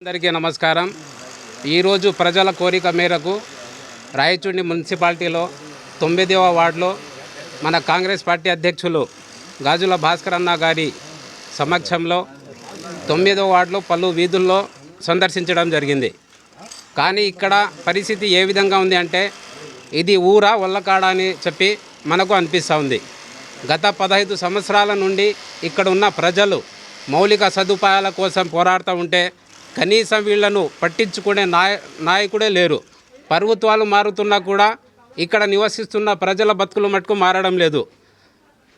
అందరికీ నమస్కారం। ఈరోజు ప్రజల కోరిక మేరకు రాయచూడి మున్సిపాలిటీలో 9వ వార్డులో మన కాంగ్రెస్ పార్టీ అధ్యక్షులు గాజుల భాస్కర్ అన్న గారి సమక్షంలో 9వ వార్డులో పలు వీధుల్లో సందర్శించడం జరిగింది। కానీ ఇక్కడ పరిస్థితి ఏ విధంగా ఉంది అంటే ఇది ఊరా వల్లకాడ అని చెప్పి మనకు అనిపిస్తూ ఉంది। గత 15 సంవత్సరాల నుండి ఇక్కడ ఉన్న ప్రజలు మౌలిక సదుపాయాల కోసం పోరాడుతూ ఉంటే కనీసం వీళ్లను పట్టించుకునే నాయకుడే లేరు। ప్రభుత్వాలు మారుతున్నా కూడా ఇక్కడ నివసిస్తున్న ప్రజల బతుకులు మట్టుకు మారడం లేదు।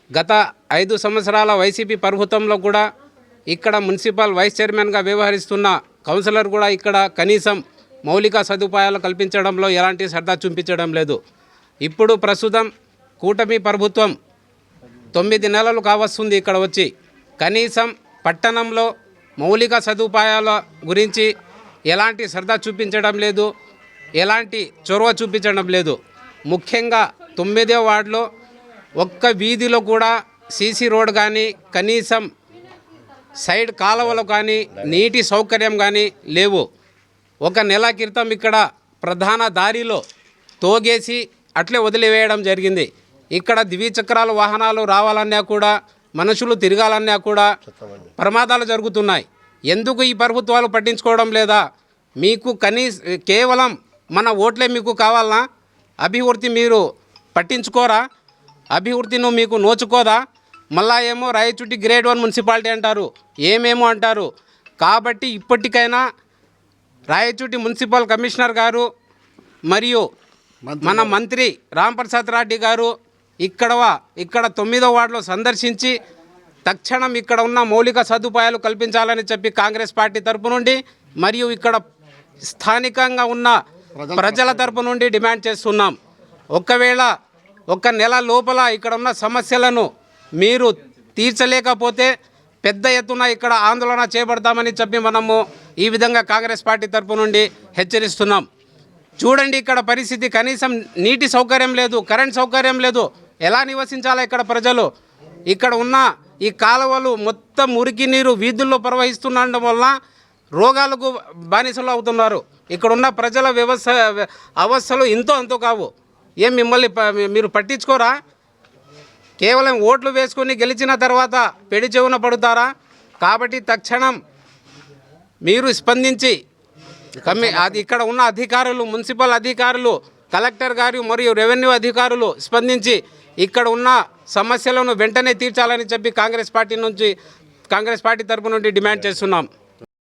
గత 5 సంవత్సరాల వైసీపీ ప్రభుత్వంలో కూడా ఇక్కడ మున్సిపల్ వైస్ చైర్మన్గా వ్యవహరిస్తున్న కౌన్సిలర్ కూడా ఇక్కడ కనీసం మౌలిక సదుపాయాలు కల్పించడంలో ఎలాంటి శ్రద్ధ చూపించడం లేదు। ఇప్పుడు ప్రస్తుతం కూటమి ప్రభుత్వం 9 నెలలు కావస్తుంది ఇక్కడ వచ్చి, కనీసం పట్టణంలో మౌలిక సదుపాయాల గురించి ఎలాంటి శ్రద్ధ చూపించడం లేదు, ఎలాంటి చొరవ చూపించడం లేదు। ముఖ్యంగా 9వ వార్డులో ఒక్క వీధిలో కూడా సీసీ రోడ్ కానీ కనీసం సైడ్ కాలువలు కానీ నీటి సౌకర్యం కానీ లేవు। ఒక నెల క్రితం ఇక్కడ ప్రధాన దారిలో తోగేసి అట్లే వదిలివేయడం జరిగింది। ఇక్కడ ద్విచక్రాల వాహనాలు రావాలన్నా కూడా మనుషులు తిరగాలన్నా కూడా ప్రమాదాలు జరుగుతున్నాయి। ఎందుకు ఈ ప్రభుత్వాలు పట్టించుకోవడం లేదా? మీకు కేవలం మన ఓట్లే మీకు కావాలనా? అభివృద్ధి మీరు పట్టించుకోరా? అభివృద్ధిను మీకు నోచుకోదా? మళ్ళా ఏమో రాయచూటి గ్రేడ్ 1 మున్సిపాలిటీ అంటారు, ఏమేమో అంటారు। కాబట్టి ఇప్పటికైనా రాయచూటి మున్సిపల్ కమిషనర్ గారు మరియు మన మంత్రి రాంప్రసాద్ రెడ్డి గారు ఇక్కడ 9వ వార్డులో సందర్శించి తక్షణం ఇక్కడ ఉన్న మౌలిక సదుపాయాలు కల్పించాలని చెప్పి కాంగ్రెస్ పార్టీ తరపు నుండి మరియు ఇక్కడ స్థానికంగా ఉన్న ప్రజల తరపు నుండి డిమాండ్ చేస్తున్నాం। ఒకవేళ ఒక నెల లోపల ఇక్కడ ఉన్న సమస్యలను మీరు తీర్చలేకపోతే పెద్ద ఎత్తున ఇక్కడ ఆందోళన చేపడతామని చెప్పి మనము ఈ విధంగా కాంగ్రెస్ పార్టీ తరపు నుండి హెచ్చరిస్తున్నాం। చూడండి, ఇక్కడ పరిస్థితి కనీసం నీటి సౌకర్యం లేదు, కరెంట్ సౌకర్యం లేదు। ఎలా నివసించాలా ఇక్కడ ప్రజలు? ఇక్కడ ఉన్న ఈ కాలువలు మొత్తం మురికి నీరు వీధుల్లో ప్రవహిస్తుండడం వల్ల రోగాలకు బానిసలు అవుతున్నారు। ఇక్కడున్న ప్రజల అవస్థలు అంతో కావు। ఏం మిమ్మల్ని మీరు పట్టించుకోరా? కేవలం ఓట్లు వేసుకొని గెలిచిన తర్వాత పెడి చెవున పడుతారా? కాబట్టి తక్షణం మీరు స్పందించి ఇక్కడ ఉన్న అధికారులు, మున్సిపల్ అధికారులు, కలెక్టర్ గారు మరియు రెవెన్యూ అధికారులు స్పందించి ఇక్కడ ఉన్న సమస్యలను వెంటనే తీర్చాలని చెప్పి కాంగ్రెస్ పార్టీ తరపు నుండి డిమాండ్ చేస్తున్నాం।